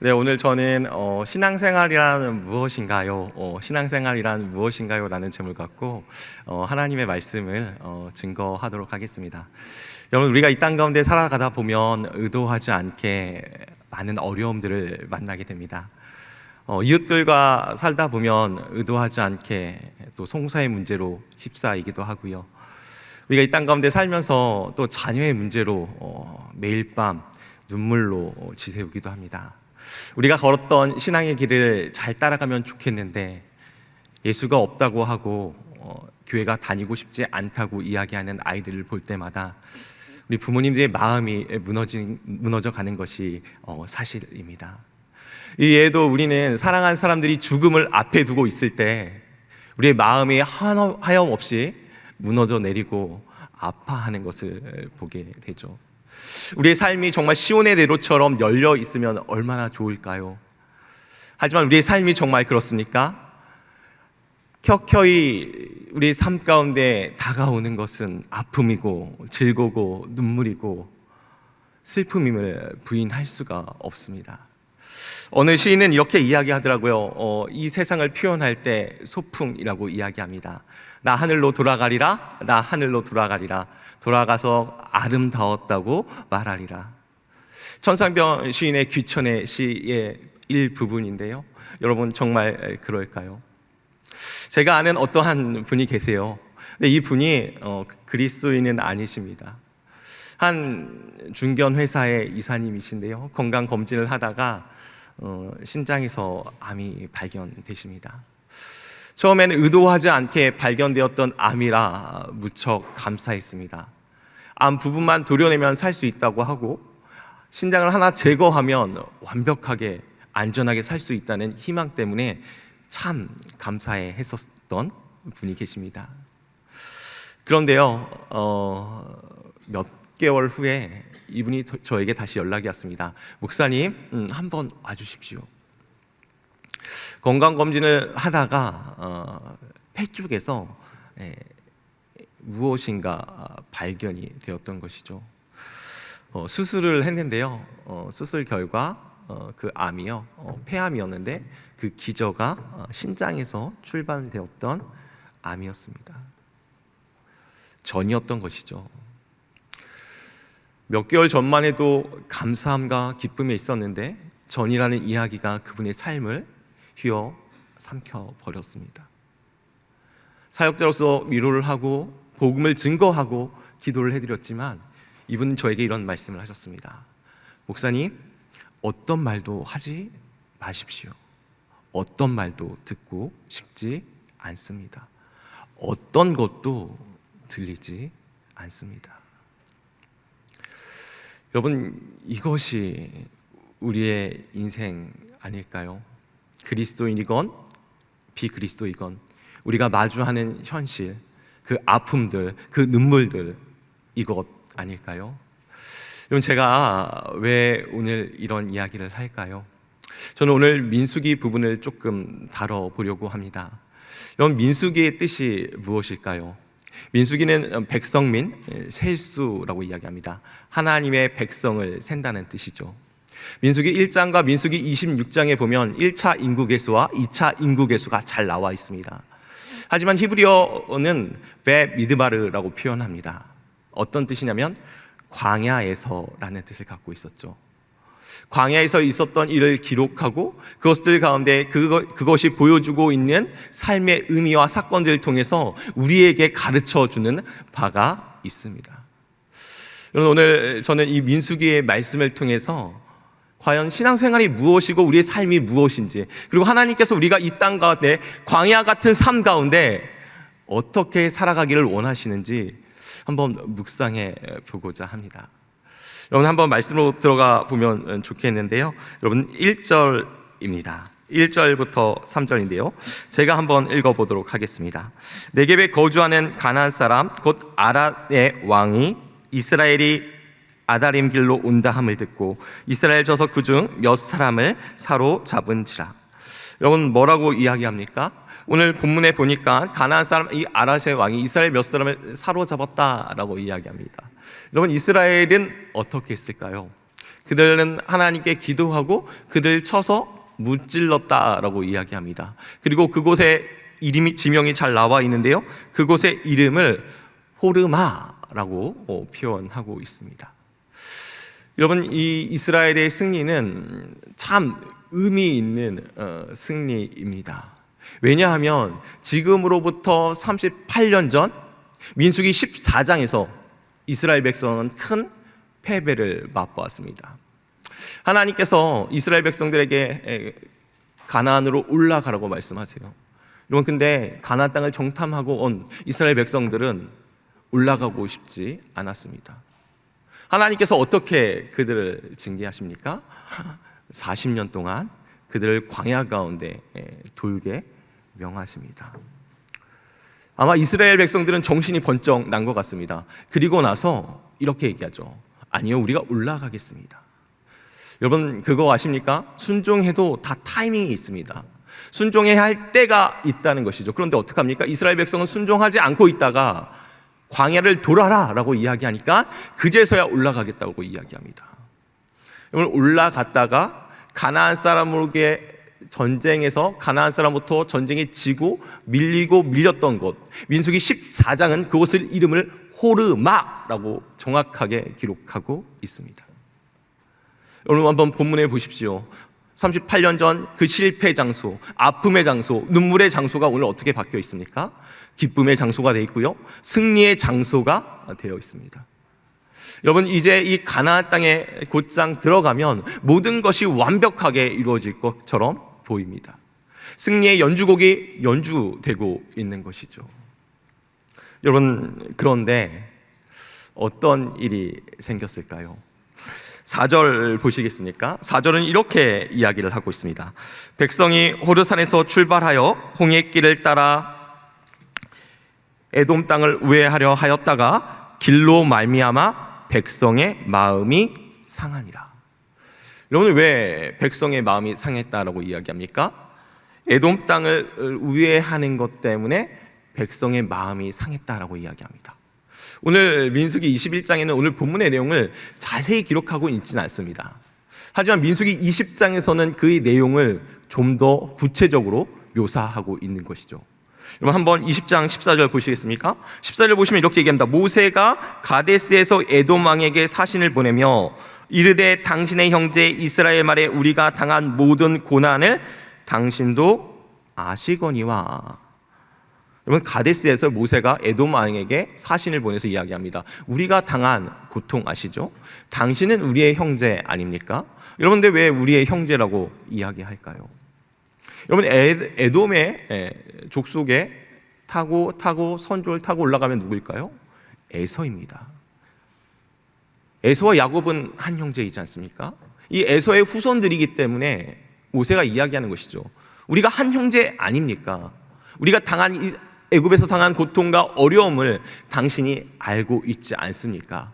네, 오늘 저는 신앙생활이란 무엇인가요? 신앙생활이란 무엇인가요? 라는 제목을 갖고 하나님의 말씀을 증거하도록 하겠습니다. 여러분, 우리가 이 땅 가운데 살아가다 보면 의도하지 않게 많은 어려움들을 만나게 됩니다. 이웃들과 살다 보면 의도하지 않게 또 송사의 문제로 휩싸이기도 하고요. 우리가 이 땅 가운데 살면서 또 자녀의 문제로 매일 밤 눈물로 지새우기도 합니다. 우리가 걸었던 신앙의 길을 잘 따라가면 좋겠는데 예수가 없다고 하고 교회가 다니고 싶지 않다고 이야기하는 아이들을 볼 때마다 우리 부모님들의 마음이 무너져 가는 것이 사실입니다. 이외에도 우리는 사랑하는 사람들이 죽음을 앞에 두고 있을 때 우리의 마음이 하염없이 무너져 내리고 아파하는 것을 보게 되죠. 우리의 삶이 정말 시온의 대로처럼 열려 있으면 얼마나 좋을까요? 하지만 우리의 삶이 정말 그렇습니까? 켜켜이 우리의 삶 가운데 다가오는 것은 아픔이고 즐거고 눈물이고 슬픔임을 부인할 수가 없습니다. 어느 시인은 이렇게 이야기하더라고요. 이 세상을 표현할 때 소풍이라고 이야기합니다. 나 하늘로 돌아가리라, 나 하늘로 돌아가리라, 돌아가서 아름다웠다고 말하리라. 천상병 시인의 귀천의 시의 일부분인데요, 여러분 정말 그럴까요? 제가 아는 어떠한 분이 계세요. 근데 이 분이 그리스도인은 아니십니다. 한 중견 회사의 이사님이신데요, 건강검진을 하다가 신장에서 암이 발견되십니다. 처음에는 의도하지 않게 발견되었던 암이라 무척 감사했습니다. 암 부분만 도려내면 살 수 있다고 하고 신장을 하나 제거하면 완벽하게 안전하게 살 수 있다는 희망 때문에 참 감사해 했었던 분이 계십니다. 그런데요, 몇 개월 후에 이분이 저에게 다시 연락이 왔습니다. 목사님, 한번 와주십시오. 건강검진을 하다가 폐 쪽에서 무엇인가 발견이 되었던 것이죠. 수술을 했는데요, 수술 결과 그 암이요, 폐암이었는데 그 기저가 신장에서 출발되었던 암이었습니다. 전이었던 것이죠. 몇 개월 전만 해도 감사함과 기쁨이 있었는데 전이라는 이야기가 그분의 삶을 휘어 삼켜 버렸습니다. 사역자로서 위로를 하고 복음을 증거하고 기도를 해드렸지만 이분은 저에게 이런 말씀을 하셨습니다. 목사님, 어떤 말도 하지 마십시오. 어떤 말도 듣고 싶지 않습니다. 어떤 것도 들리지 않습니다. 여러분, 이것이 우리의 인생 아닐까요? 그리스도인이건 비그리스도이건 우리가 마주하는 현실, 그 아픔들, 그 눈물들, 이것 아닐까요? 여러분, 제가 왜 오늘 이런 이야기를 할까요? 저는 오늘 민수기 부분을 조금 다뤄보려고 합니다. 여러분, 민수기의 뜻이 무엇일까요? 민수기는 백성민, 셀수라고 이야기합니다. 하나님의 백성을 센다는 뜻이죠. 민수기 1장과 민수기 26장에 보면 1차 인구계수와 2차 인구계수가 잘 나와 있습니다. 하지만 히브리어는 베미드바르라고 표현합니다. 어떤 뜻이냐면 광야에서라는 뜻을 갖고 있었죠. 광야에서 있었던 일을 기록하고 그것들 가운데 그것이 보여주고 있는 삶의 의미와 사건들을 통해서 우리에게 가르쳐주는 바가 있습니다. 여러분, 오늘 저는 이 민수기의 말씀을 통해서 과연 신앙생활이 무엇이고 우리의 삶이 무엇인지, 그리고 하나님께서 우리가 이 땅 가운데 광야 같은 삶 가운데 어떻게 살아가기를 원하시는지 한번 묵상해 보고자 합니다. 여러분, 한번 말씀으로 들어가 보면 좋겠는데요, 여러분 1절입니다. 1절부터 3절인데요, 제가 한번 읽어보도록 하겠습니다. 네겝에 거주하는 가나안 사람 곧 아란의 왕이 이스라엘이 아다림 길로 온다 함을 듣고 이스라엘 저서 그중 몇 사람을 사로잡은지라. 여러분, 뭐라고 이야기합니까? 오늘 본문에 보니까 가나안 사람 이 아라시아의 왕이 이스라엘 몇 사람을 사로잡았다라고 이야기합니다. 여러분, 이스라엘은 어떻게 했을까요? 그들은 하나님께 기도하고 그를 쳐서 무찔렀다라고 이야기합니다. 그리고 그곳에 이름이 지명이 잘 나와 있는데요, 그곳의 이름을 호르마라고 표현하고 있습니다. 여러분, 이 이스라엘의 승리는 참 의미 있는 승리입니다. 왜냐하면 지금으로부터 38년 전 민수기 14장에서 이스라엘 백성은 큰 패배를 맛보았습니다. 하나님께서 이스라엘 백성들에게 가나안으로 올라가라고 말씀하세요. 여러분, 근데 가나안 땅을 정탐하고 온 이스라엘 백성들은 올라가고 싶지 않았습니다. 하나님께서 어떻게 그들을 징계하십니까? 40년 동안 그들을 광야 가운데 돌게 명하십니다. 아마 이스라엘 백성들은 정신이 번쩍 난 것 같습니다. 그리고 나서 이렇게 얘기하죠. 아니요, 우리가 올라가겠습니다. 여러분, 그거 아십니까? 순종해도 다 타이밍이 있습니다. 순종해야 할 때가 있다는 것이죠. 그런데 어떡합니까? 이스라엘 백성은 순종하지 않고 있다가 광야를 돌아라 라고 이야기하니까 그제서야 올라가겠다고 이야기합니다. 여러분, 올라갔다가 가나안 사람에게 전쟁에서 가나안 사람부터 전쟁에 지고 밀렸던 곳, 민수기 14장은 그곳을 이름을 호르마라고 정확하게 기록하고 있습니다. 여러분, 한번 본문에 보십시오. 38년 전 그 실패 장소, 아픔의 장소, 눈물의 장소가 오늘 어떻게 바뀌어 있습니까? 기쁨의 장소가 되어 있고요, 승리의 장소가 되어 있습니다. 여러분, 이제 이 가나안 땅에 곧장 들어가면 모든 것이 완벽하게 이루어질 것처럼 보입니다. 승리의 연주곡이 연주되고 있는 것이죠. 여러분, 그런데 어떤 일이 생겼을까요? 4절 보시겠습니까? 4절은 이렇게 이야기를 하고 있습니다. 백성이 호르산에서 출발하여 홍해길을 따라 에돔 땅을 우회하려 하였다가 길로 말미암아 백성의 마음이 상하니라. 여러분, 왜 백성의 마음이 상했다라고 이야기합니까? 에돔 땅을 우회하는 것 때문에 백성의 마음이 상했다라고 이야기합니다. 오늘 민수기 21장에는 오늘 본문의 내용을 자세히 기록하고 있지는 않습니다. 하지만 민수기 20장에서는 그 내용을 좀 더 구체적으로 묘사하고 있는 것이죠. 여러분, 한번 20장 14절 보시겠습니까? 14절 보시면 이렇게 얘기합니다. 모세가 가데스에서 에돔 왕에게 사신을 보내며 이르되 당신의 형제 이스라엘 말에 우리가 당한 모든 고난을 당신도 아시거니와. 여러분, 가데스에서 모세가 에돔 왕에게 사신을 보내서 이야기합니다. 우리가 당한 고통 아시죠? 당신은 우리의 형제 아닙니까? 여러분, 근데 왜 우리의 형제라고 이야기할까요? 여러분, 에돔의 족속에 타고 선조를 타고 올라가면 누구일까요? 에서입니다. 에서와 야곱은 한 형제이지 않습니까? 이 에서의 후손들이기 때문에 모세가 이야기하는 것이죠. 우리가 한 형제 아닙니까? 우리가 애굽에서 당한 고통과 어려움을 당신이 알고 있지 않습니까?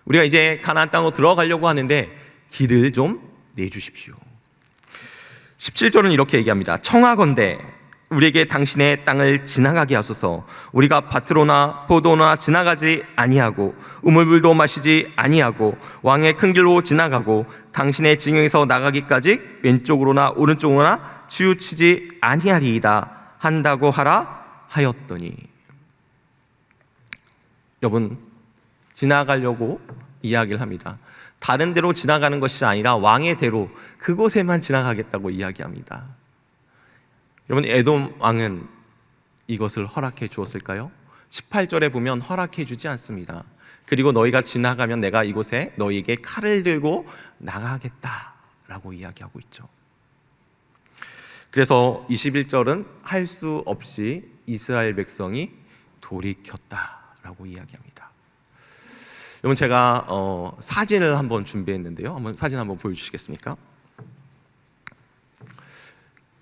우리가 이제 가나안 땅으로 들어가려고 하는데 길을 좀 내주십시오. 17절은 이렇게 얘기합니다. 청하건대 우리에게 당신의 땅을 지나가게 하소서. 우리가 밭으로나 포도나 지나가지 아니하고 우물물도 마시지 아니하고 왕의 큰 길로 지나가고 당신의 징역에서 나가기까지 왼쪽으로나 오른쪽으로나 치우치지 아니하리이다 한다고 하라 하였더니. 여러분, 지나가려고 이야기를 합니다. 다른 데로 지나가는 것이 아니라 왕의 대로 그곳에만 지나가겠다고 이야기합니다. 여러분, 에돔 왕은 이것을 허락해 주었을까요? 18절에 보면 허락해 주지 않습니다. 그리고 너희가 지나가면 내가 이곳에 너희에게 칼을 들고 나가겠다라고 이야기하고 있죠. 그래서 21절은 할 수 없이 이스라엘 백성이 돌이켰다라고 이야기합니다. 여러분, 제가 사진을 한번 준비했는데요. 사진 한번 보여주시겠습니까?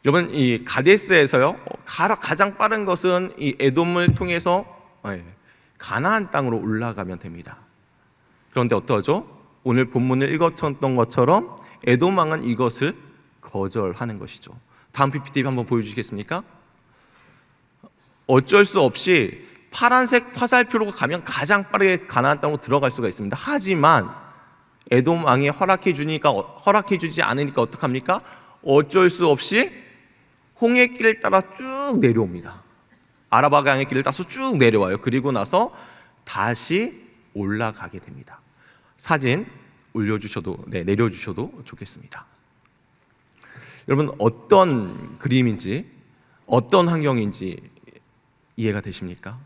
여러분, 이 가데스에서요, 가장 빠른 것은 이 에돔을 통해서 가나안 땅으로 올라가면 됩니다. 그런데 어떠하죠? 오늘 본문을 읽었던 것처럼 에돔 왕은 이것을 거절하는 것이죠. 다음 PPT 한번 보여주시겠습니까? 어쩔 수 없이 파란색 화살표로 가면 가장 빠르게 가나안 땅으로 들어갈 수가 있습니다. 하지만 에돔 왕이 허락해 주지 않으니까 어떡합니까? 어쩔 수 없이 홍해 길을 따라 쭉 내려옵니다. 아라바 강의 길을 따서 쭉 내려와요. 그리고 나서 다시 올라가게 됩니다. 사진 내려주셔도 좋겠습니다. 여러분, 어떤 그림인지, 어떤 환경인지 이해가 되십니까?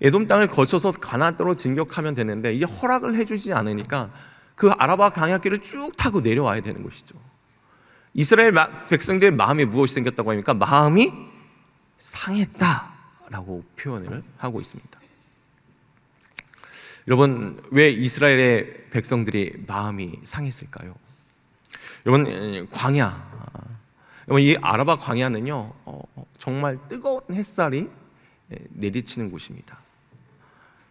에돔 땅을 거쳐서 가나안 땅으로 진격하면 되는데 이게 허락을 해주지 않으니까 그 아라바 강야길을 쭉 타고 내려와야 되는 것이죠. 이스라엘 백성들의 마음에 무엇이 생겼다고 합니까? 마음이 상했다라고 표현을 하고 있습니다. 여러분, 왜 이스라엘의 백성들이 마음이 상했을까요? 여러분, 여러분, 이 아라바 광야는요, 정말 뜨거운 햇살이 내리치는 곳입니다.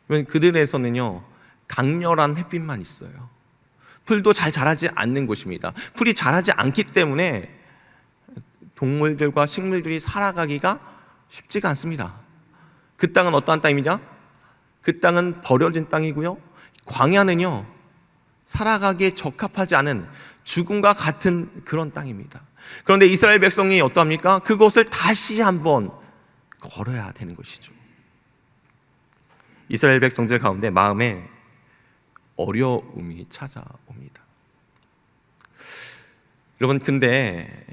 그들에서는요, 강렬한 햇빛만 있어요. 풀도 잘 자라지 않는 곳입니다. 풀이 자라지 않기 때문에 동물들과 식물들이 살아가기가 쉽지가 않습니다. 그 땅은 어떠한 땅이냐? 그 땅은 버려진 땅이고요, 광야는요, 살아가기에 적합하지 않은 죽음과 같은 그런 땅입니다. 그런데 이스라엘 백성이 어떠합니까? 그곳을 다시 한번 걸어야 되는 것이죠. 이스라엘 백성들 가운데 마음에 어려움이 찾아옵니다. 여러분, 근데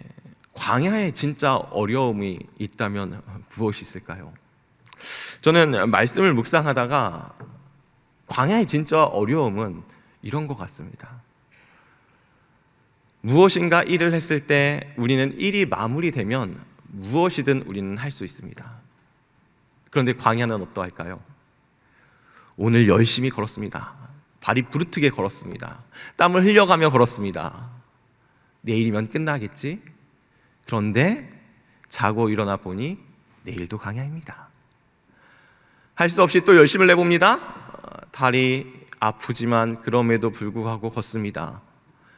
광야에 진짜 어려움이 있다면 무엇이 있을까요? 저는 말씀을 묵상하다가 광야의 진짜 어려움은 이런 것 같습니다. 무엇인가 일을 했을 때 우리는 일이 마무리되면 무엇이든 우리는 할 수 있습니다. 그런데 광야는 어떠할까요? 오늘 열심히 걸었습니다. 발이 부르트게 걸었습니다. 땀을 흘려가며 걸었습니다. 내일이면 끝나겠지? 그런데 자고 일어나 보니 내일도 광야입니다. 할 수 없이 또 열심을 내봅니다. 다리 아프지만 그럼에도 불구하고 걷습니다.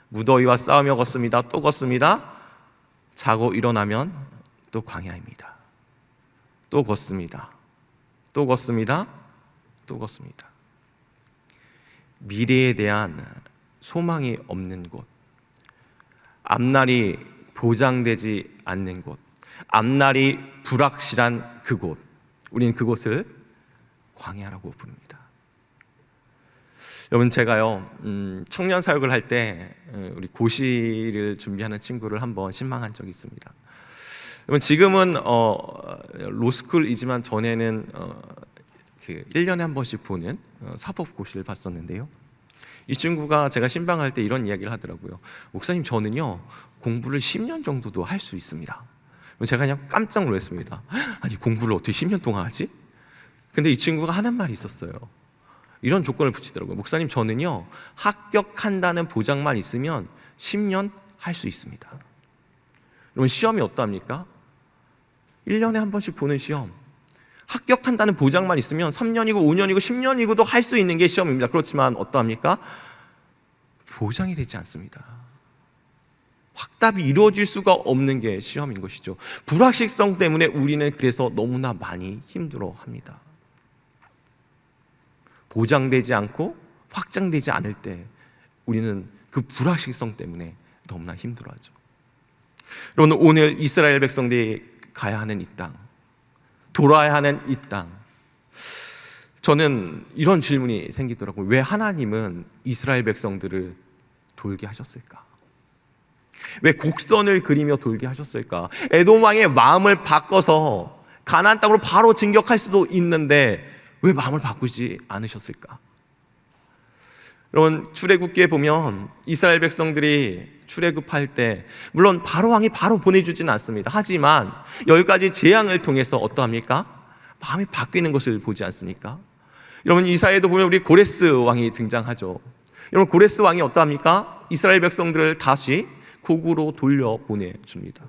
무더위와 싸우며 걷습니다. 또 걷습니다. 자고 일어나면 또 광야입니다. 또 걷습니다. 또 걷습니다. 또 걷습니다. 미래에 대한 소망이 없는 곳, 앞날이 보장되지 않는 곳, 앞날이 불확실한 그곳, 우리는 그곳을 광야라고 부릅니다. 여러분, 제가요, 청년 사역을 할 때 우리 고시를 준비하는 친구를 한번 신방한 적이 있습니다. 여러분, 지금은 로스쿨이지만 전에는 1년에 한 번씩 보는 사법고시를 봤었는데요, 이 친구가 제가 신방할 때 이런 이야기를 하더라고요. 목사님, 저는요 공부를 10년 정도도 할 수 있습니다. 제가 그냥 깜짝 놀랐습니다. 아니, 공부를 어떻게 10년 동안 하지? 근데 이 친구가 하는 말이 있었어요. 이런 조건을 붙이더라고요. 목사님, 저는요 합격한다는 보장만 있으면 10년 할 수 있습니다. 여러분, 시험이 어떠합니까? 1년에 한 번씩 보는 시험, 합격한다는 보장만 있으면 3년이고 5년이고 10년이고도 할 수 있는 게 시험입니다. 그렇지만 어떠합니까? 보장이 되지 않습니다. 확답이 이루어질 수가 없는 게 시험인 것이죠. 불확실성 때문에 우리는 그래서 너무나 많이 힘들어합니다. 보장되지 않고 확장되지 않을 때 우리는 그 불확실성 때문에 너무나 힘들어하죠. 여러분, 오늘 이스라엘 백성들이 가야 하는 이 땅, 돌아야 하는 이 땅, 저는 이런 질문이 생기더라고요. 왜 하나님은 이스라엘 백성들을 돌게 하셨을까? 왜 곡선을 그리며 돌게 하셨을까? 에돔 왕의 마음을 바꿔서 가나안 땅으로 바로 진격할 수도 있는데 왜 마음을 바꾸지 않으셨을까? 여러분, 출애굽기에 보면 이스라엘 백성들이 출애굽할 때 물론 바로 왕이 바로 보내주지는 않습니다. 하지만 10가지 재앙을 통해서 어떠합니까? 마음이 바뀌는 것을 보지 않습니까? 여러분, 이사야에도 보면 우리 고레스 왕이 등장하죠. 여러분, 고레스 왕이 어떠합니까? 이스라엘 백성들을 다시 고국으로 돌려보내줍니다.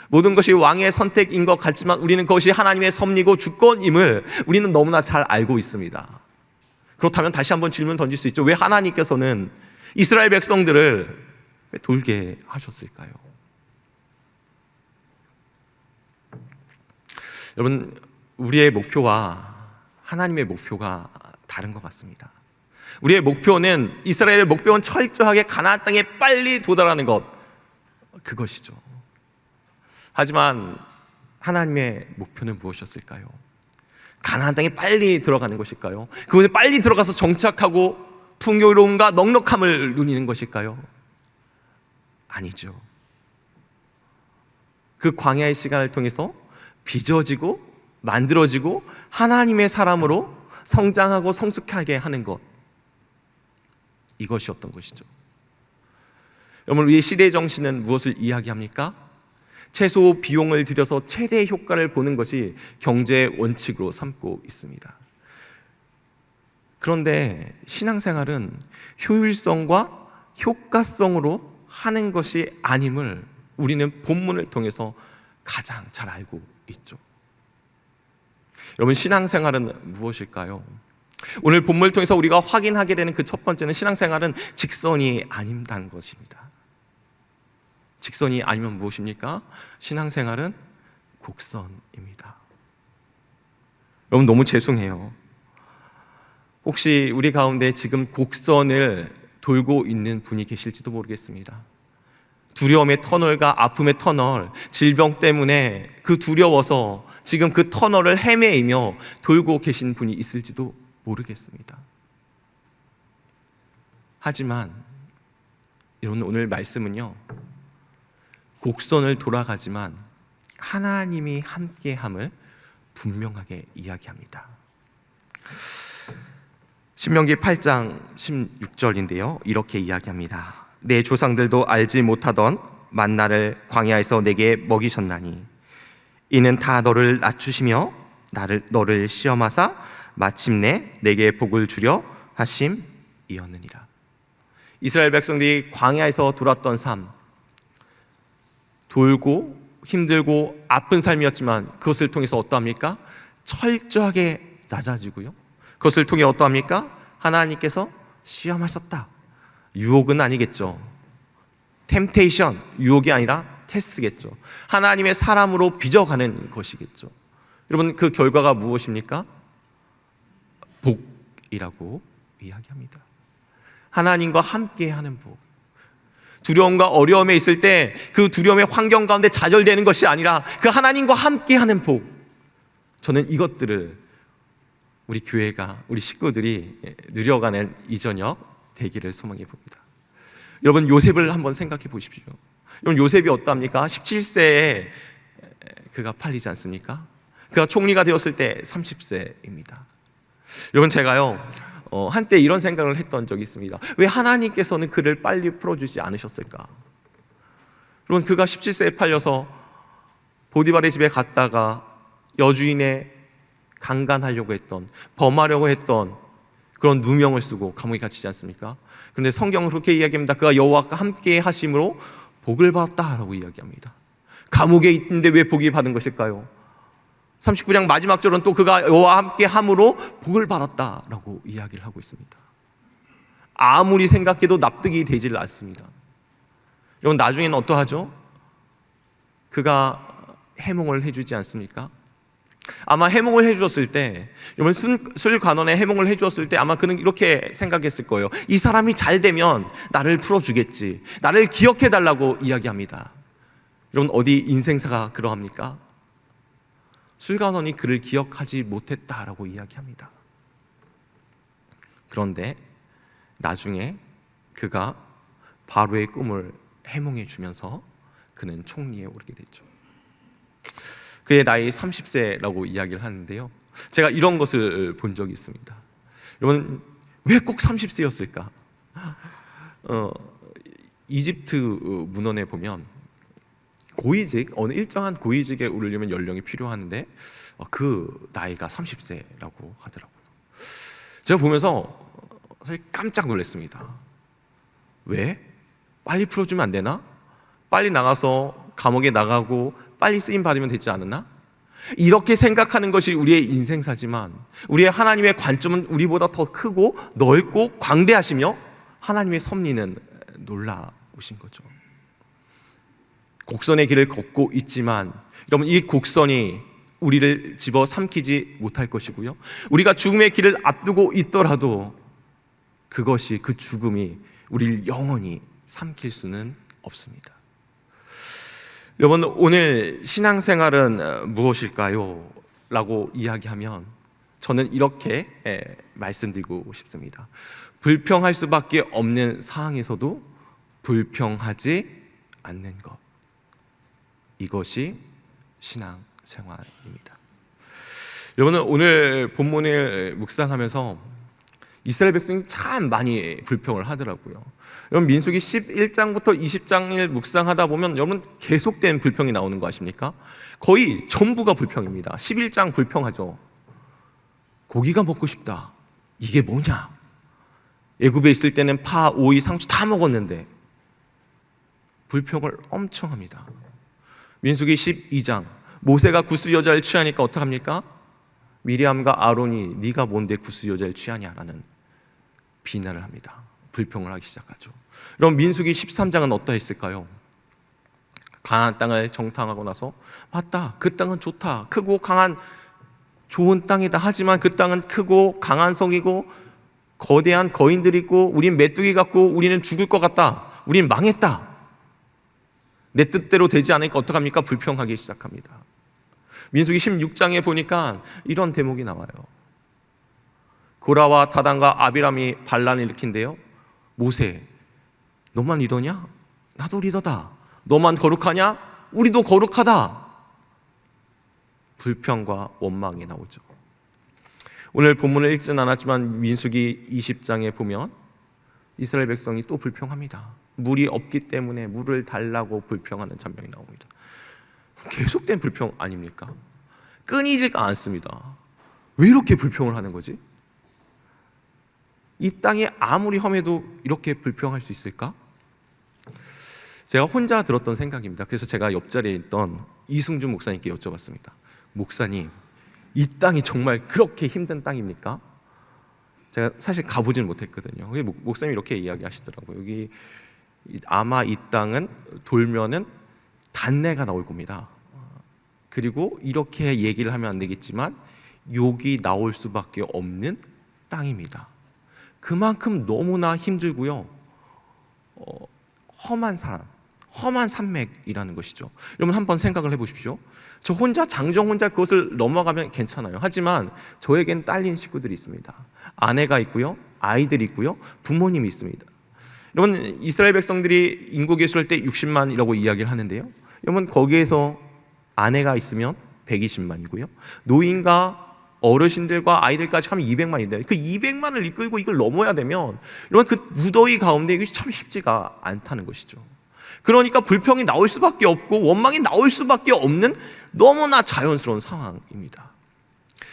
모든 것이 왕의 선택인 것 같지만 우리는 그것이 하나님의 섭리고 주권임을 우리는 너무나 잘 알고 있습니다. 그렇다면 다시 한번 질문 던질 수 있죠. 왜 하나님께서는 이스라엘 백성들을 왜 돌게 하셨을까요? 여러분, 우리의 목표와 하나님의 목표가 다른 것 같습니다. 우리의 목표는, 이스라엘의 목표는 철저하게 가나안 땅에 빨리 도달하는 것, 그것이죠. 하지만 하나님의 목표는 무엇이었을까요? 가나안 땅에 빨리 들어가는 것일까요? 그곳에 빨리 들어가서 정착하고 풍요로움과 넉넉함을 누리는 것일까요? 아니죠. 그 광야의 시간을 통해서 빚어지고 만들어지고 하나님의 사람으로 성장하고 성숙하게 하는 것, 이것이었던 것이죠. 여러분, 우리의 시대의 정신은 무엇을 이야기합니까? 최소 비용을 들여서 최대의 효과를 보는 것이 경제의 원칙으로 삼고 있습니다. 그런데 신앙생활은 효율성과 효과성으로 하는 것이 아님을 우리는 본문을 통해서 가장 잘 알고 있죠. 여러분, 신앙생활은 무엇일까요? 오늘 본문을 통해서 우리가 확인하게 되는 그 첫 번째는 신앙생활은 직선이 아닌다는 것입니다. 직선이 아니면 무엇입니까? 신앙생활은 곡선입니다. 여러분, 너무 죄송해요. 혹시 우리 가운데 지금 곡선을 돌고 있는 분이 계실지도 모르겠습니다. 두려움의 터널과 아픔의 터널, 질병 때문에 그 두려워서 지금 그 터널을 헤매이며 돌고 계신 분이 있을지도 모르겠습니다. 하지만 여러분, 오늘 말씀은요, 곡선을 돌아가지만 하나님이 함께함을 분명하게 이야기합니다. 신명기 8장 16절인데요, 이렇게 이야기합니다. 내 조상들도 알지 못하던 만나를 광야에서 내게 먹이셨나니 이는 다 너를 낮추시며 너를 시험하사 마침내 내게 복을 주려 하심이었느니라. 이스라엘 백성들이 광야에서 돌았던 삶, 돌고 힘들고 아픈 삶이었지만 그것을 통해서 어떠합니까? 철저하게 낮아지고요, 그것을 통해 어떠합니까? 하나님께서 시험하셨다. 유혹은 아니겠죠. 템테이션, 유혹이 아니라 테스트겠죠. 하나님의 사람으로 빚어가는 것이겠죠. 여러분, 그 결과가 무엇입니까? 복이라고 이야기합니다. 하나님과 함께하는 복. 두려움과 어려움에 있을 때 그 두려움의 환경 가운데 좌절되는 것이 아니라 그 하나님과 함께하는 복. 저는 이것들을 우리 교회가, 우리 식구들이 누려가는 이 저녁 되기를 소망해 봅니다. 여러분, 요셉을 한번 생각해 보십시오. 여러분, 요셉이 어떠합니까? 17세에 그가 팔리지 않습니까? 그가 총리가 되었을 때 30세입니다. 여러분, 제가요 한때 이런 생각을 했던 적이 있습니다. 왜 하나님께서는 그를 빨리 풀어주지 않으셨을까? 여러분, 그가 17세에 팔려서 보디발의 집에 갔다가 여주인의 강간하려고 했던, 범하려고 했던 그런 누명을 쓰고 감옥에 갇히지 않습니까? 그런데 성경은 그렇게 이야기합니다. 그가 여호와와 함께 하심으로 복을 받았다라고 이야기합니다. 감옥에 있는데 왜 복이 받은 것일까요? 39장 마지막 절은 또 그가 여호와와 함께 함으로 복을 받았다라고 이야기를 하고 있습니다. 아무리 생각해도 납득이 되질 않습니다. 여러분, 나중에는 어떠하죠? 그가 해몽을 해주지 않습니까? 아마 해몽을 해주었을 때, 여러분, 술관원에 해몽을 해주었을 때 아마 그는 이렇게 생각했을 거예요. 이 사람이 잘 되면 나를 풀어주겠지, 나를 기억해달라고 이야기합니다. 여러분, 어디 인생사가 그러합니까? 술관원이 그를 기억하지 못했다라고 이야기합니다. 그런데 나중에 그가 바로의 꿈을 해몽해 주면서 그는 총리에 오르게 됐죠. 그의 나이 30세라고 이야기를 하는데요, 제가 이런 것을 본 적이 있습니다. 여러분, 왜 꼭 30세였을까? 이집트 문헌에 보면 고위직, 어느 일정한 고위직에 오르려면 연령이 필요한데 그 나이가 30세라고 하더라고요. 제가 보면서 사실 깜짝 놀랐습니다. 왜? 빨리 풀어주면 안 되나? 빨리 나가서 감옥에 나가고 빨리 쓰임 받으면 되지 않았나? 이렇게 생각하는 것이 우리의 인생사지만 우리의 하나님의 관점은 우리보다 더 크고 넓고 광대하시며 하나님의 섭리는 놀라우신 거죠. 곡선의 길을 걷고 있지만 여러분, 이 곡선이 우리를 집어 삼키지 못할 것이고요, 우리가 죽음의 길을 앞두고 있더라도 그것이, 그 죽음이 우리를 영원히 삼킬 수는 없습니다. 여러분, 오늘 신앙생활은 무엇일까요? 라고 이야기하면 저는 이렇게 말씀드리고 싶습니다. 불평할 수밖에 없는 상황에서도 불평하지 않는 것, 이것이 신앙생활입니다. 여러분은 오늘 본문을 묵상하면서 이스라엘 백성이 참 많이 불평을 하더라고요. 여러분, 민수기 11장부터 20장을 묵상하다 보면 여러분 계속된 불평이 나오는 거 아십니까? 거의 전부가 불평입니다. 11장 불평하죠. 고기가 먹고 싶다. 이게 뭐냐? 애굽에 있을 때는 파, 오이, 상추 다 먹었는데. 불평을 엄청 합니다. 민수기 12장, 모세가 구스 여자를 취하니까 어떡합니까? 미리암과 아론이 네가 뭔데 구스 여자를 취하냐라는 비난을 합니다. 불평을 하기 시작하죠. 그럼 민수기 13장은 어떠했을까요? 가나안 땅을 정탐하고 나서 맞다, 그 땅은 좋다, 크고 강한 좋은 땅이다. 하지만 그 땅은 크고 강한 성이고 거대한 거인들이 있고 우린 메뚜기 같고 우리는 죽을 것 같다. 우린 망했다. 내 뜻대로 되지 않으니까 어떡합니까? 불평하기 시작합니다. 민수기 16장에 보니까 이런 대목이 나와요. 고라와 다단과 아비람이 반란을 일으킨대요. 모세, 너만 리더냐? 나도 리더다. 너만 거룩하냐? 우리도 거룩하다. 불평과 원망이 나오죠. 오늘 본문을 읽지는 않았지만 민수기 20장에 보면 이스라엘 백성이 또 불평합니다. 물이 없기 때문에 물을 달라고 불평하는 장면이 나옵니다. 계속된 불평 아닙니까? 끊이지가 않습니다. 왜 이렇게 불평을 하는 거지? 이 땅이 아무리 험해도 이렇게 불평할 수 있을까? 제가 혼자 들었던 생각입니다. 그래서 제가 옆자리에 있던 이승준 목사님께 여쭤봤습니다. 목사님, 이 땅이 정말 그렇게 힘든 땅입니까? 제가 사실 가보지는 못했거든요. 목사님이 이렇게 이야기하시더라고요. 여기 아마 이 땅은 돌면은 단내가 나올 겁니다. 그리고 이렇게 얘기를 하면 안 되겠지만 욕이 나올 수밖에 없는 땅입니다. 그만큼 너무나 힘들고요. 험한 사람, 험한 산맥이라는 것이죠. 여러분 한번 생각을 해보십시오. 저 혼자 장정 혼자 그것을 넘어가면 괜찮아요. 하지만 저에겐 딸린 식구들이 있습니다. 아내가 있고요, 아이들이 있고요, 부모님이 있습니다. 여러분, 이스라엘 백성들이 인구 개수할 때 60만이라고 이야기를 하는데요. 여러분, 거기에서 아내가 있으면 120만이고요. 노인과 어르신들과 아이들까지 하면 200만인데 그 200만을 이끌고 이걸 넘어야 되면 여러분 그 무더위 가운데 이게 참 쉽지가 않다는 것이죠. 그러니까 불평이 나올 수밖에 없고 원망이 나올 수밖에 없는 너무나 자연스러운 상황입니다.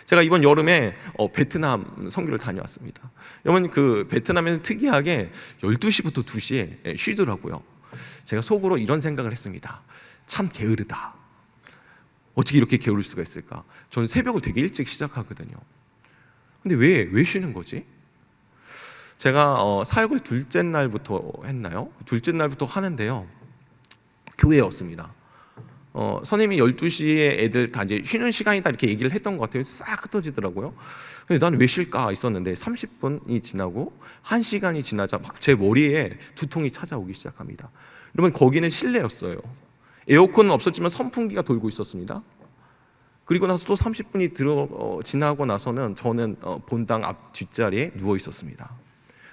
제가 이번 여름에 베트남 선교를 다녀왔습니다. 여러분, 그 베트남에서 특이하게 12시부터 2시에 쉬더라고요. 제가 속으로 이런 생각을 했습니다. 참 게으르다. 어떻게 이렇게 게으를 수가 있을까? 저는 새벽을 되게 일찍 시작하거든요. 근데 왜 쉬는 거지? 제가 사역을 둘째 날부터 했나요? 둘째 날부터 하는데요. 교회였습니다. 선생님이 12시에 애들 다 이제 쉬는 시간이다 이렇게 얘기를 했던 것 같아요. 싹 흩어지더라고요. 근데 나는 왜 쉴까 있었는데 30분이 지나고 1시간이 지나자 막 제 머리에 두통이 찾아오기 시작합니다. 여러분, 거기는 실내였어요. 에어컨은 없었지만 선풍기가 돌고 있었습니다. 그리고 나서 또 30분이 지나고 나서는 저는 본당 앞 뒷자리에 누워 있었습니다.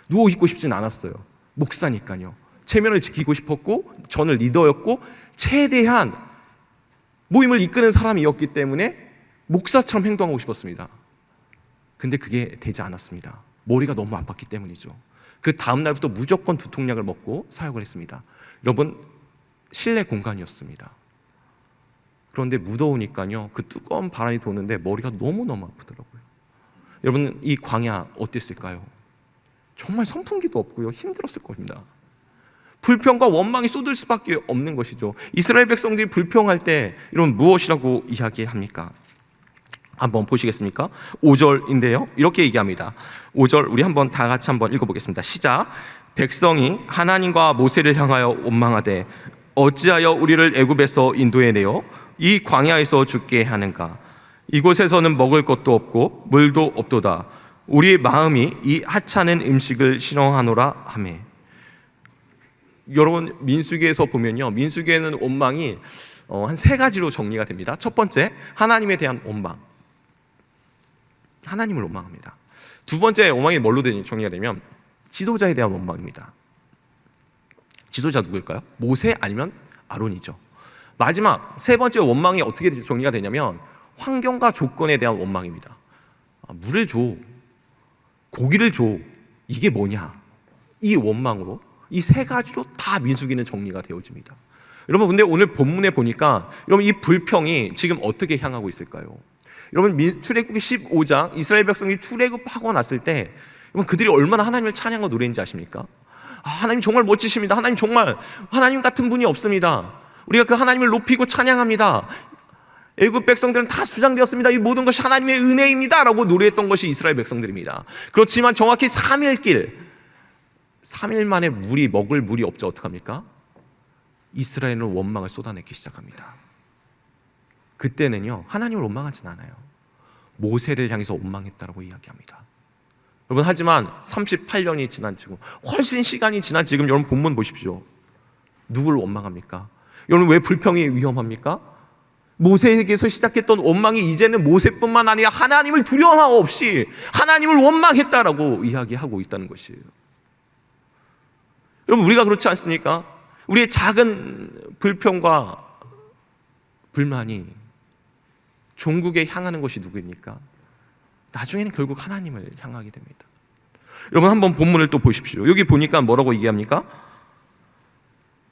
누워 있고 싶진 않았어요. 목사니까요. 체면을 지키고 싶었고 저는 리더였고 최대한 모임을 이끄는 사람이었기 때문에 목사처럼 행동하고 싶었습니다. 근데 그게 되지 않았습니다. 머리가 너무 아팠기 때문이죠. 그 다음 날부터 무조건 두통약을 먹고 사역을 했습니다. 여러분, 실내 공간이었습니다. 그런데 무더우니까요, 그 뜨거운 바람이 도는데 머리가 너무너무 아프더라고요. 여러분, 이 광야 어땠을까요? 정말 선풍기도 없고요, 힘들었을 겁니다. 불평과 원망이 쏟을 수밖에 없는 것이죠. 이스라엘 백성들이 불평할 때 이런 무엇이라고 이야기합니까? 한번 보시겠습니까? 5절인데요 이렇게 얘기합니다. 5절 우리 한번 다 같이 한번 읽어보겠습니다. 시작. 백성이 하나님과 모세를 향하여 원망하되 어찌하여 우리를 애굽에서 인도해내어 이 광야에서 죽게 하는가? 이곳에서는 먹을 것도 없고 물도 없도다. 우리의 마음이 이 하찮은 음식을 싫어하노라 하매. 여러분 민수기에서 보면요, 민수기에는 원망이 한 세 가지로 정리가 됩니다. 첫 번째, 하나님에 대한 원망, 하나님을 원망합니다. 두 번째 원망이 뭘로 정리가 되면 지도자에 대한 원망입니다. 지도자 누구일까요? 모세 아니면 아론이죠. 마지막 세 번째 원망이 어떻게 정리가 되냐면 환경과 조건에 대한 원망입니다. 물을 줘, 고기를 줘, 이게 뭐냐, 이 원망으로 이 세 가지로 다 민수기는 정리가 되어집니다. 여러분, 근데 오늘 본문에 보니까 여러분 이 불평이 지금 어떻게 향하고 있을까요? 여러분 출애굽기 15장 이스라엘 백성이 출애굽하고 났을 때 여러분 그들이 얼마나 하나님을 찬양하고 노래했는지 아십니까? 하나님 정말 멋지십니다. 하나님 정말 하나님 같은 분이 없습니다. 우리가 그 하나님을 높이고 찬양합니다. 애굽 백성들은 다 수장되었습니다. 이 모든 것이 하나님의 은혜입니다 라고 노래했던 것이 이스라엘 백성들입니다. 그렇지만 정확히 3일 만에 먹을 물이 없자 어떡합니까? 이스라엘은 원망을 쏟아내기 시작합니다. 그때는요, 하나님을 원망하진 않아요. 모세를 향해서 원망했다라고 이야기합니다. 여러분, 하지만 38년이 지난 지금, 훨씬 시간이 지난 지금 여러분 본문 보십시오. 누구를 원망합니까? 여러분 왜 불평이 위험합니까? 모세에게서 시작했던 원망이 이제는 모세뿐만 아니라 하나님을 두려워함 없이 하나님을 원망했다라고 이야기하고 있다는 것이에요. 여러분 우리가 그렇지 않습니까? 우리의 작은 불평과 불만이 종국에 향하는 것이 누구입니까? 나중에는 결국 하나님을 향하게 됩니다. 여러분 한번 본문을 또 보십시오. 여기 보니까 뭐라고 얘기합니까?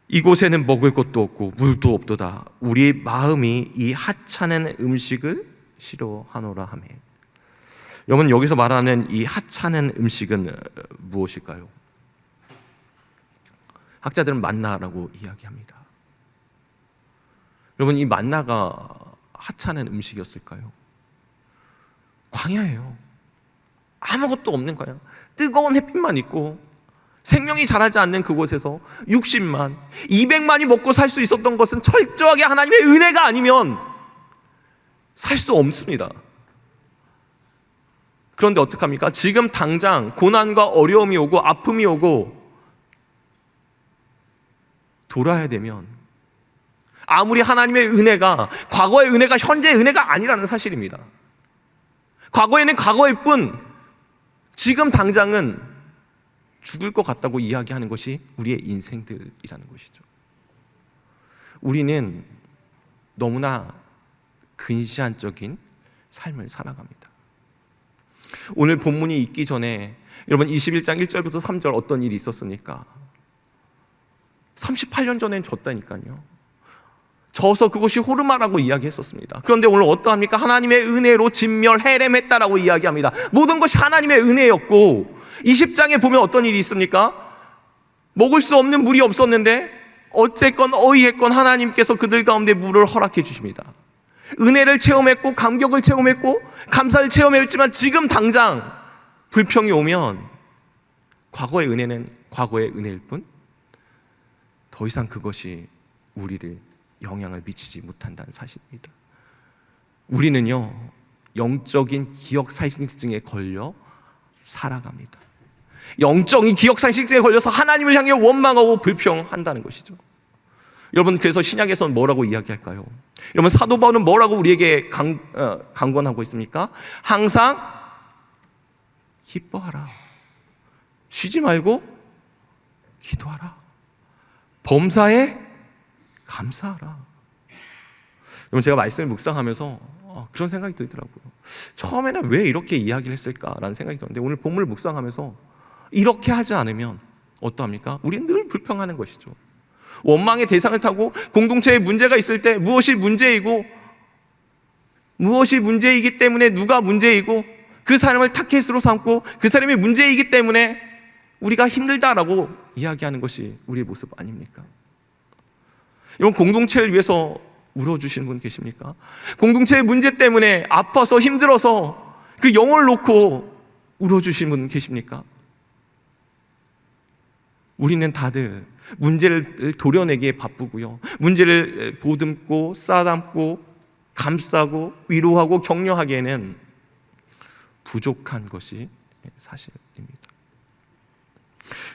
이곳에는 먹을 것도 없고 물도 없도다. 우리 마음이 이 하찮은 음식을 싫어하노라 하매. 여러분 여기서 말하는 이 하찮은 음식은 무엇일까요? 학자들은 만나라고 이야기합니다. 여러분 이 만나가 하찮은 음식이었을까요? 광야예요. 아무것도 없는 거야. 뜨거운 햇빛만 있고 생명이 자라지 않는 그곳에서 60만, 200만이 먹고 살 수 있었던 것은 철저하게 하나님의 은혜가 아니면 살 수 없습니다. 그런데 어떡합니까? 지금 당장 고난과 어려움이 오고 아픔이 오고 돌아야 되면 아무리 하나님의 은혜가 과거의 은혜가 현재의 은혜가 아니라는 사실입니다. 과거에는 과거일 뿐 지금 당장은 죽을 것 같다고 이야기하는 것이 우리의 인생들이라는 것이죠. 우리는 너무나 근시안적인 삶을 살아갑니다. 오늘 본문이 있기 전에 여러분 21장 1절부터 3절 어떤 일이 있었습니까? 38년 전엔 졌다니까요. 져서 그것이 호르마라고 이야기했었습니다. 그런데 오늘 어떠합니까? 하나님의 은혜로 진멸 해렘했다라고 이야기합니다. 모든 것이 하나님의 은혜였고 20장에 보면 어떤 일이 있습니까? 먹을 수 없는 물이 없었는데 어쨌건 어이했건 하나님께서 그들 가운데 물을 허락해 주십니다. 은혜를 체험했고 감격을 체험했고 감사를 체험했지만 지금 당장 불평이 오면 과거의 은혜는 과거의 은혜일 뿐 더 이상 그것이 우리를 영향을 미치지 못한다는 사실입니다. 우리는요 영적인 기억상실증에 걸려 살아갑니다. 영적인 기억상실증에 걸려서 하나님을 향해 원망하고 불평한다는 것이죠. 여러분 그래서 신약에서는 뭐라고 이야기할까요? 여러분 사도 바울은 뭐라고 우리에게 강권하고 있습니까? 항상 기뻐하라, 쉬지 말고 기도하라, 범사에 감사하라. 여러분 제가 말씀을 묵상하면서 그런 생각이 들더라고요. 처음에는 왜 이렇게 이야기를 했을까라는 생각이 들었는데 오늘 본문을 묵상하면서 이렇게 하지 않으면 어떠합니까? 우리는 늘 불평하는 것이죠. 원망의 대상을 타고 공동체에 문제가 있을 때 무엇이 문제이고 무엇이 문제이기 때문에 누가 문제이고 그 사람을 타켓으로 삼고 그 사람이 문제이기 때문에 우리가 힘들다라고 이야기하는 것이 우리의 모습 아닙니까? 이런 공동체를 위해서 울어주시는 분 계십니까? 공동체의 문제 때문에 아파서 힘들어서 그 영혼을 놓고 울어주시는 분 계십니까? 우리는 다들 문제를 도려내기에 바쁘고요, 문제를 보듬고 싸담고 감싸고 위로하고 격려하기에는 부족한 것이 사실입니다.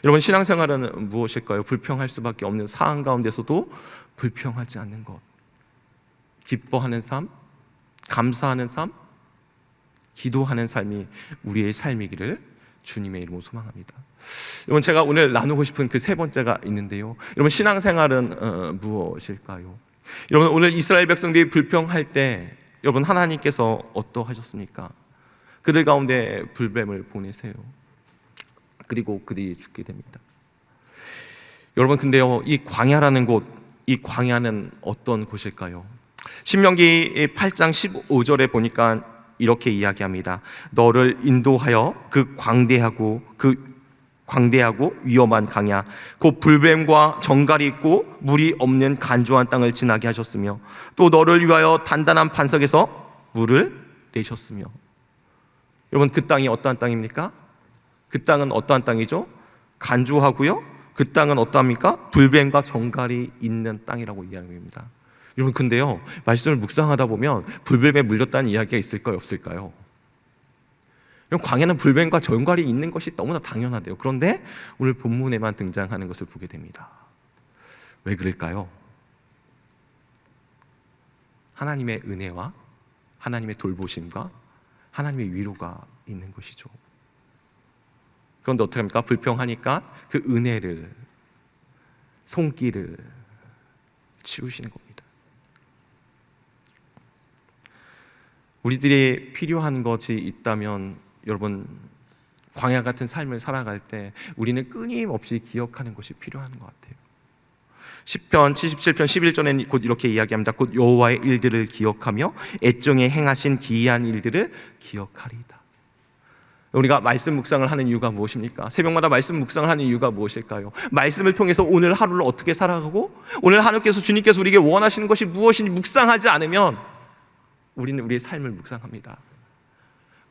여러분, 신앙생활은 무엇일까요? 불평할 수밖에 없는 상황 가운데서도 불평하지 않는 것, 기뻐하는 삶, 감사하는 삶, 기도하는 삶이 우리의 삶이기를 주님의 이름으로 소망합니다. 여러분, 제가 오늘 나누고 싶은 그 세 번째가 있는데요. 여러분, 신앙생활은 무엇일까요? 여러분, 오늘 이스라엘 백성들이 불평할 때 여러분, 하나님께서 어떠하셨습니까? 그들 가운데 불뱀을 보내세요. 그리고 그들이 죽게 됩니다. 여러분, 근데요, 이 광야라는 곳, 이 광야는 어떤 곳일까요? 신명기 8장 15절에 보니까 이렇게 이야기합니다. 너를 인도하여 그 광대하고 위험한 강야, 곧 불뱀과 정갈이 있고 물이 없는 간조한 땅을 지나게 하셨으며, 또 너를 위하여 단단한 반석에서 물을 내셨으며. 여러분, 그 땅이 어떠한 땅입니까? 그 땅은 어떠한 땅이죠? 간조하고요, 그 땅은 어떠합니까? 불뱀과 정갈이 있는 땅이라고 이야기합니다. 여러분, 근데요, 말씀을 묵상하다 보면 불뱀에 물렸다는 이야기가 있을까요, 없을까요? 광야는 불뱀과 정갈이 있는 것이 너무나 당연하대요. 그런데 오늘 본문에만 등장하는 것을 보게 됩니다. 왜 그럴까요? 하나님의 은혜와 하나님의 돌보심과 하나님의 위로가 있는 것이죠. 그런데 어떻게 합니까? 불평하니까 그 은혜를, 손길을 치우시는 겁니다. 우리들이 필요한 것이 있다면 여러분, 광야 같은 삶을 살아갈 때 우리는 끊임없이 기억하는 것이 필요한 것 같아요. 시편 77편 11절에는 곧 이렇게 이야기합니다. 곧 여호와의 일들을 기억하며 애정에 행하신 기이한 일들을 기억하리이다. 우리가 말씀 묵상을 하는 이유가 무엇입니까? 새벽마다 말씀 묵상을 하는 이유가 무엇일까요? 말씀을 통해서 오늘 하루를 어떻게 살아가고 오늘 하나님께서, 주님께서 우리에게 원하시는 것이 무엇인지 묵상하지 않으면 우리는 우리의 삶을 묵상합니다.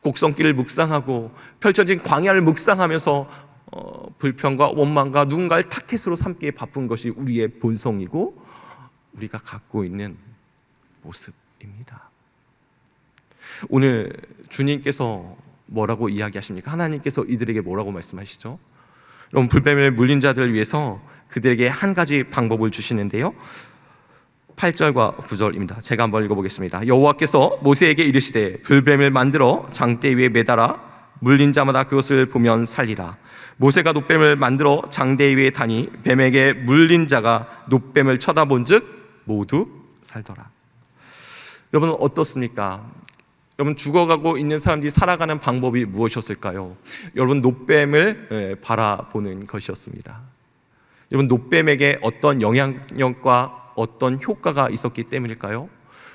곡성길을 묵상하고 펼쳐진 광야를 묵상하면서 불평과 원망과 누군가를 타켓으로 삼기에 바쁜 것이 우리의 본성이고 우리가 갖고 있는 모습입니다. 오늘 주님께서 뭐라고 이야기하십니까? 하나님께서 이들에게 뭐라고 말씀하시죠? 여러분, 불뱀에 물린 자들을 위해서 그들에게 한 가지 방법을 주시는데요, 8절과 9절입니다. 제가 한번 읽어보겠습니다. 여호와께서 모세에게 이르시되 불뱀을 만들어 장대 위에 매달아 물린 자마다 그것을 보면 살리라. 모세가 놋뱀을 만들어 장대 위에 다니 뱀에게 물린 자가 놋뱀을 쳐다본즉 모두 살더라. 여러분, 어떻습니까? 여러분, 죽어가고 있는 사람들이 살아가는 방법이 무엇이었을까요? 여러분, 놋뱀을 바라보는 것이었습니다. 여러분, 놋뱀에게 어떤 영향력과 어떤 효과가 있었기 때문일까요?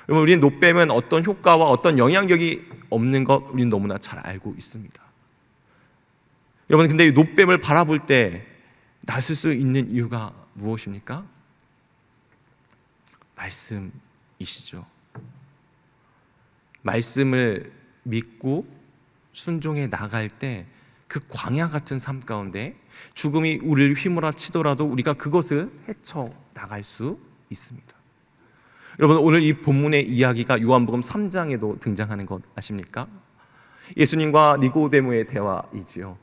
여러분, 우리는 놋뱀은 어떤 효과와 어떤 영향력이 없는 것 우리는 너무나 잘 알고 있습니다. 여러분, 근데 이 놋뱀을 바라볼 때 나설 수 있는 이유가 무엇입니까? 말씀이시죠. 말씀을 믿고 순종해 나갈 때 그 광야 같은 삶 가운데 죽음이 우리를 휘몰아치더라도 우리가 그것을 헤쳐 나갈 수 있습니다. 여러분, 오늘 이 본문의 이야기가 요한복음 3장에도 등장하는 것 아십니까? 예수님과 니고데모의 대화이지요.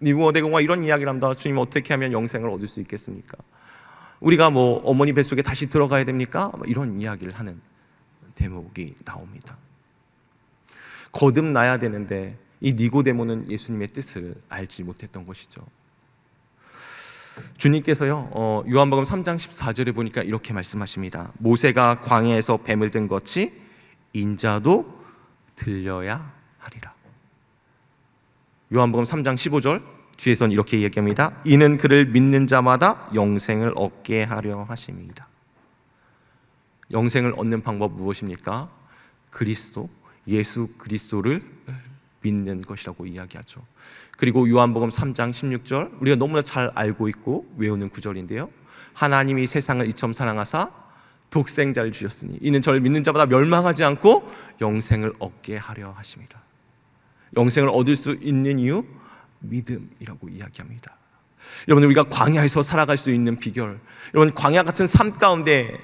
니고데모가 이런 이야기를 합니다. 주님, 어떻게 하면 영생을 얻을 수 있겠습니까? 우리가 어머니 뱃속에 다시 들어가야 됩니까? 이런 이야기를 하는 대목이 나옵니다. 거듭나야 되는데 이 니고데모는 예수님의 뜻을 알지 못했던 것이죠. 주님께서요, 요한복음 3장 14절에 보니까 이렇게 말씀하십니다. 모세가 광야에서 뱀을 든 것이 인자도 들려야 하리라. 요한복음 3장 15절 뒤에서는 이렇게 얘기합니다. 이는 그를 믿는 자마다 영생을 얻게 하려 하심이다. 영생을 얻는 방법 무엇입니까? 그리스도, 예수 그리스도를 믿는 것이라고 이야기하죠. 그리고 요한복음 3장 16절, 우리가 너무나 잘 알고 있고 외우는 구절인데요, 하나님이 세상을 이처럼 사랑하사 독생자를 주셨으니 이는 저를 믿는 자마다 멸망하지 않고 영생을 얻게 하려 하심이라. 영생을 얻을 수 있는 이유, 믿음이라고 이야기합니다. 여러분, 우리가 광야에서 살아갈 수 있는 비결, 여러분, 광야 같은 삶 가운데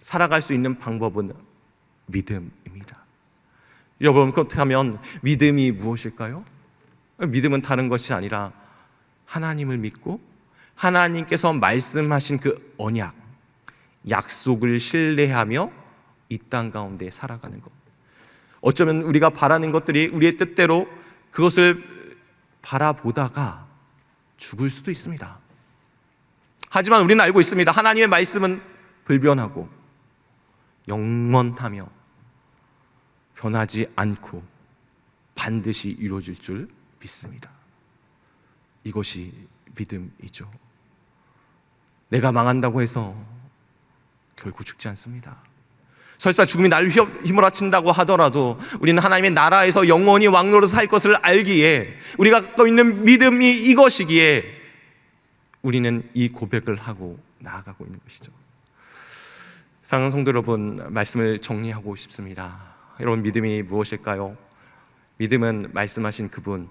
살아갈 수 있는 방법은 믿음입니다. 여러분, 그렇게 하면 믿음이 무엇일까요? 믿음은 다른 것이 아니라 하나님을 믿고 하나님께서 말씀하신 그 언약, 약속을 신뢰하며 이 땅 가운데 살아가는 것. 어쩌면 우리가 바라는 것들이 우리의 뜻대로 그것을 바라보다가 죽을 수도 있습니다. 하지만 우리는 알고 있습니다. 하나님의 말씀은 불변하고 영원하며 변하지 않고 반드시 이루어질 줄 믿습니다. 이것이 믿음이죠. 내가 망한다고 해서 결국 죽지 않습니다. 설사 죽음이 나를 휘몰아친다고 하더라도 우리는 하나님의 나라에서 영원히 왕노로 살 것을 알기에, 우리가 갖고 있는 믿음이 이것이기에 우리는 이 고백을 하고 나아가고 있는 것이죠. 사랑하는 성도 여러분, 말씀을 정리하고 싶습니다. 여러분, 믿음이 무엇일까요? 믿음은 말씀하신 그분,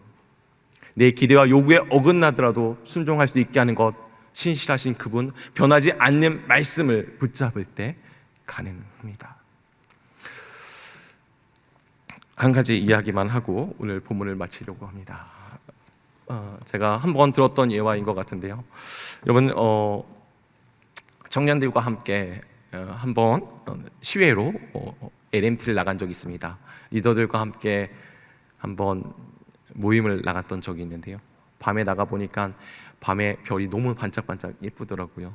내 기대와 요구에 어긋나더라도 순종할 수 있게 하는 것, 신실하신 그분, 변하지 않는 말씀을 붙잡을 때 가능합니다. 한 가지 이야기만 하고 오늘 본문을 마치려고 합니다. 제가 한번 들었던 예화인 것 같은데요. 여러분, 청년들과 함께 한번 시외로 LMT를 나간 적이 있습니다. 리더들과 함께 한번 모임을 나갔던 적이 있는데요. 밤에 나가 보니까 밤에 별이 너무 반짝반짝 예쁘더라고요.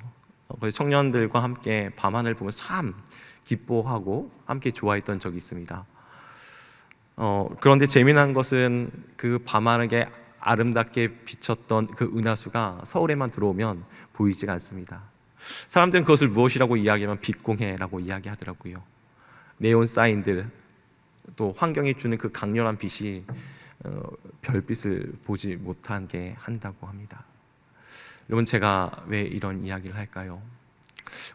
그래서 청년들과 함께 밤하늘 보면 참 기뻐하고 함께 좋아했던 적이 있습니다. 그런데 재미난 것은 그 밤하늘에 아름답게 비쳤던 그 은하수가 서울에만 들어오면 보이지가 않습니다. 사람들은 그것을 무엇이라고 이야기하면 빛공해라고 이야기하더라고요. 네온 사인들, 또 환경이 주는 그 강렬한 빛이 별빛을 보지 못하게 한다고 합니다. 여러분, 제가 왜 이런 이야기를 할까요?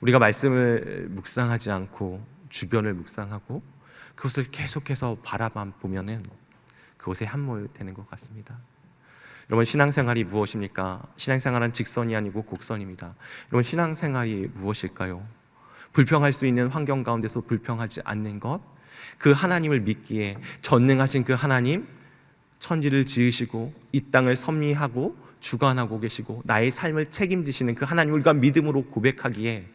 우리가 말씀을 묵상하지 않고 주변을 묵상하고 그것을 계속해서 바라만 보면은 그것에 함몰되는 것 같습니다. 여러분, 신앙생활이 무엇입니까? 신앙생활은 직선이 아니고 곡선입니다. 여러분, 신앙생활이 무엇일까요? 불평할 수 있는 환경 가운데서 불평하지 않는 것, 그 하나님을 믿기에 전능하신 그 하나님, 천지를 지으시고 이 땅을 섭리하고 주관하고 계시고 나의 삶을 책임지시는 그 하나님을 우리가 믿음으로 고백하기에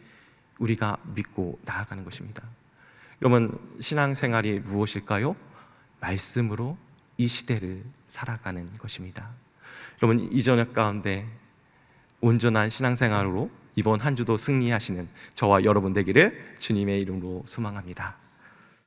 우리가 믿고 나아가는 것입니다. 여러분, 신앙생활이 무엇일까요? 말씀으로 이 시대를 살아가는 것입니다. 여러분, 이 저녁 가운데 온전한 신앙생활로 이번 한 주도 승리하시는 저와 여러분 되기를 주님의 이름으로 소망합니다.